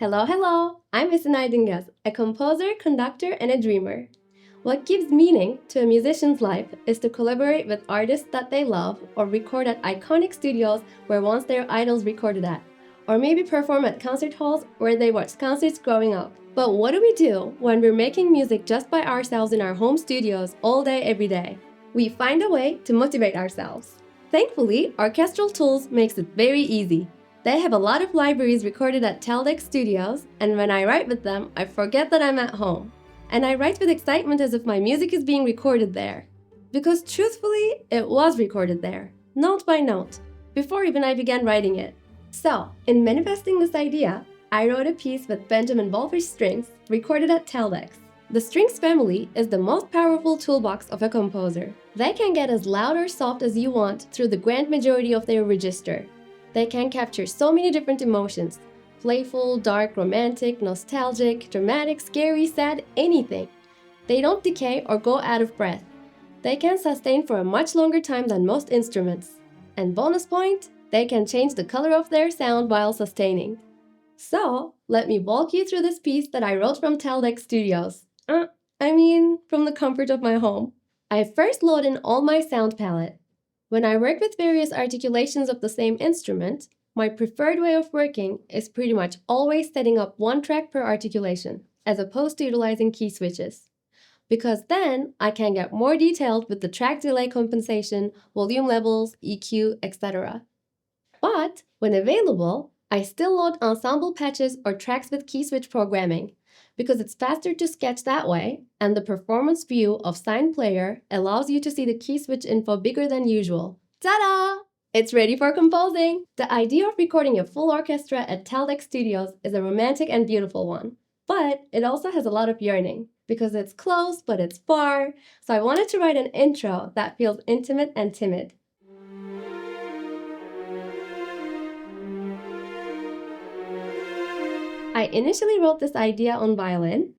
Hello, hello! I'm Esin Aydingoz, a composer, conductor, and a dreamer. What gives meaning to a musician's life is to collaborate with artists that they love or record at iconic studios where once their idols recorded at, or maybe perform at concert halls where they watched concerts growing up. But what do we do when we're making music just by ourselves in our home studios all day, every day? We find a way to motivate ourselves. Thankfully, Orchestral Tools makes it very easy. They have a lot of libraries recorded at Teldex Studios, and when I write with them, I forget that I'm at home. And I write with excitement as if my music is being recorded there. Because truthfully, it was recorded there, note by note, before even I began writing it. So, in manifesting this idea, I wrote a piece with Benjamin Wallfisch Strings, recorded at Teldex. The Strings family is the most powerful toolbox of a composer. They can get as loud or soft as you want through the grand majority of their register. They can capture so many different emotions: playful, dark, romantic, nostalgic, dramatic, scary, sad, anything. They don't decay or go out of breath. They can sustain for a much longer time than most instruments. And bonus point, they can change the color of their sound while sustaining. So, let me walk you through this piece that I wrote from Teldex Studios. From the comfort of my home. I first load in all my sound palette. When I work with various articulations of the same instrument, my preferred way of working is pretty much always setting up one track per articulation, as opposed to utilizing key switches. Because then I can get more detailed with the track delay compensation, volume levels, EQ, etc. But when available, I still load ensemble patches or tracks with key switch programming, because it's faster to sketch that way, and the performance view of Sign Player allows you to see the key switch info bigger than usual. Ta-da! It's ready for composing! The idea of recording a full orchestra at Teldex Studios is a romantic and beautiful one. But it also has a lot of yearning, because it's close but it's far, so I wanted to write an intro that feels intimate and timid. I initially wrote this idea on violin,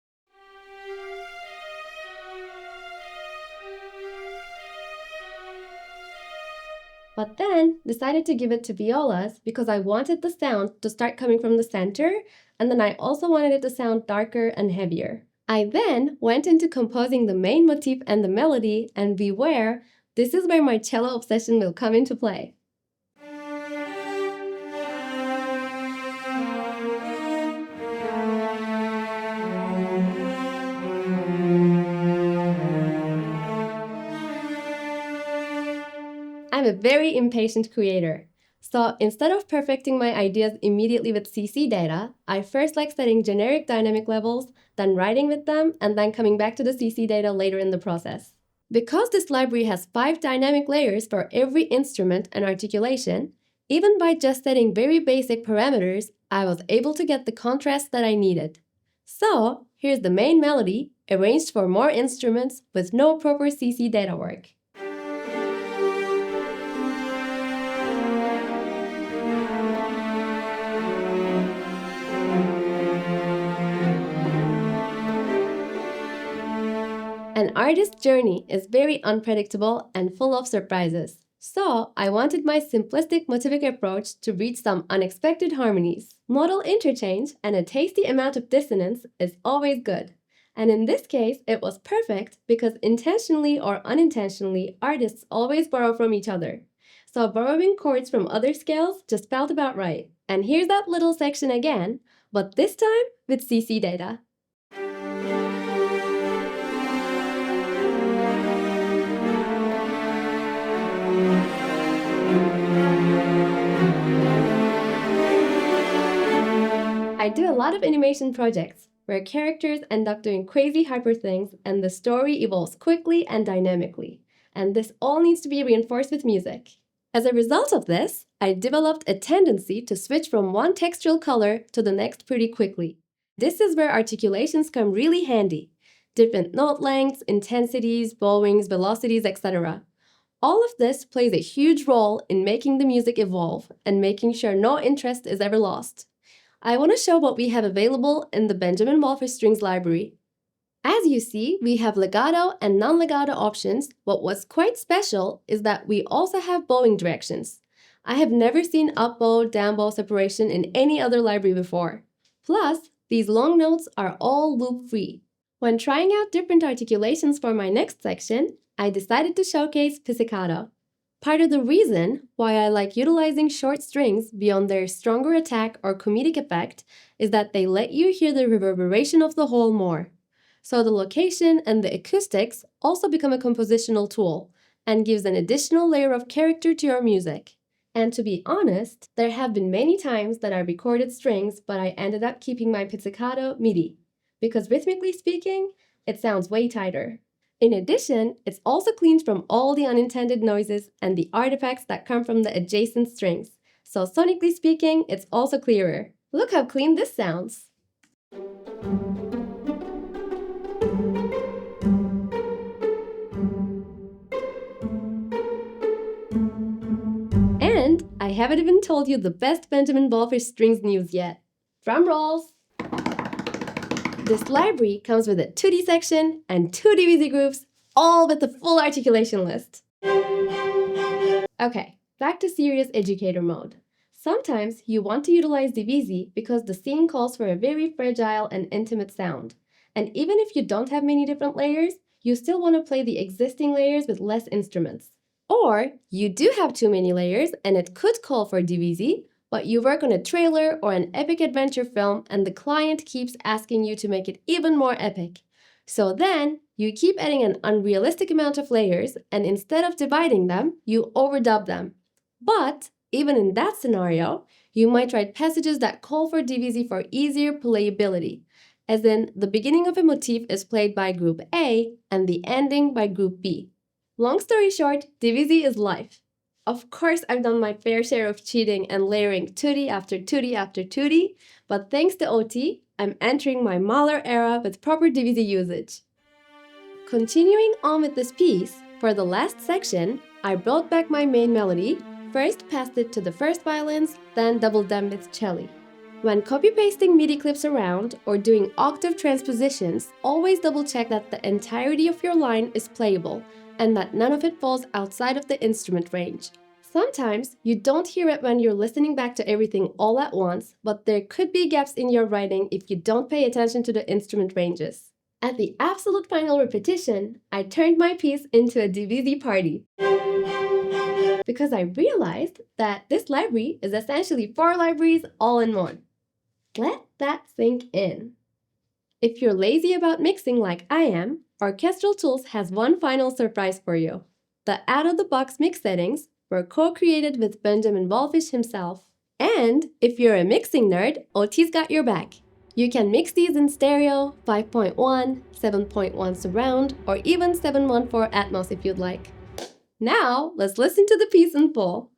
but then decided to give it to violas because I wanted the sound to start coming from the center, and then I also wanted it to sound darker and heavier. I then went into composing the main motif and the melody, and beware, this is where my cello obsession will come into play. I'm a very impatient creator. So instead of perfecting my ideas immediately with CC data, I first like setting generic dynamic levels, then writing with them, and then coming back to the CC data later in the process. Because this library has 5 dynamic layers for every instrument and articulation, even by just setting very basic parameters, I was able to get the contrast that I needed. So here's the main melody, arranged for more instruments with no proper CC data work. An artist's journey is very unpredictable and full of surprises. So, I wanted my simplistic motivic approach to reach some unexpected harmonies. Modal interchange and a tasty amount of dissonance is always good. And in this case, it was perfect because intentionally or unintentionally, artists always borrow from each other. So borrowing chords from other scales just felt about right. And here's that little section again, but this time with CC data. I do a lot of animation projects where characters end up doing crazy hyper things and the story evolves quickly and dynamically. And this all needs to be reinforced with music. As a result of this, I developed a tendency to switch from one textural color to the next pretty quickly. This is where articulations come really handy. Different note lengths, intensities, bowings, velocities, etc. All of this plays a huge role in making the music evolve and making sure no interest is ever lost. I want to show what we have available in the Benjamin Wallfisch Strings library. As you see, we have legato and non-legato options, but what's quite special is that we also have bowing directions. I have never seen up bow, down bow separation in any other library before. Plus, these long notes are all loop-free. When trying out different articulations for my next section, I decided to showcase pizzicato. Part of the reason why I like utilizing short strings beyond their stronger attack or comedic effect is that they let you hear the reverberation of the whole more. So the location and the acoustics also become a compositional tool and gives an additional layer of character to your music. And to be honest, there have been many times that I recorded strings but I ended up keeping my pizzicato MIDI, because rhythmically speaking, it sounds way tighter. In addition, it's also cleaned from all the unintended noises and the artifacts that come from the adjacent strings, so sonically speaking, it's also clearer. Look how clean this sounds! And I haven't even told you the best Benjamin Wallfisch Strings news yet. Drum rolls! This library comes with a 2D section and 2 Divisi groups, all with the full articulation list. Okay, back to serious educator mode. Sometimes you want to utilize Divisi because the scene calls for a very fragile and intimate sound. And even if you don't have many different layers, you still want to play the existing layers with less instruments. Or you do have too many layers and it could call for Divisi, but you work on a trailer or an epic adventure film and the client keeps asking you to make it even more epic. So then, you keep adding an unrealistic amount of layers, and instead of dividing them, you overdub them. But, even in that scenario, you might write passages that call for Divisi for easier playability, as in the beginning of a motif is played by group A and the ending by group B. Long story short, Divisi is life. Of course, I've done my fair share of cheating and layering 2D after 2D after 2D, but thanks to OT, I'm entering my Mahler era with proper Divisi usage. Continuing on with this piece, for the last section, I brought back my main melody, first passed it to the first violins, then doubled them with cello. When copy-pasting MIDI clips around or doing octave transpositions, always double-check that the entirety of your line is playable and that none of it falls outside of the instrument range. Sometimes you don't hear it when you're listening back to everything all at once, but there could be gaps in your writing if you don't pay attention to the instrument ranges. At the absolute final repetition, I turned my piece into a Divisi party, because I realized that this library is essentially 4 libraries all in one. Let that sink in. If you're lazy about mixing like I am, Orchestral Tools has one final surprise for you. The out-of-the-box mix settings were co-created with Benjamin Wallfisch himself. And if you're a mixing nerd, OT's got your back. You can mix these in stereo, 5.1, 7.1 surround, or even 714 Atmos if you'd like. Now, let's listen to the piece in full.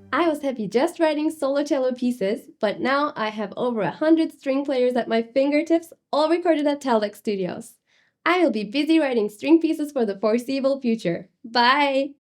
I was happy just writing solo cello pieces, but now I have over 100 string players at my fingertips, all recorded at Teldex Studios. I will be busy writing string pieces for the foreseeable future. Bye!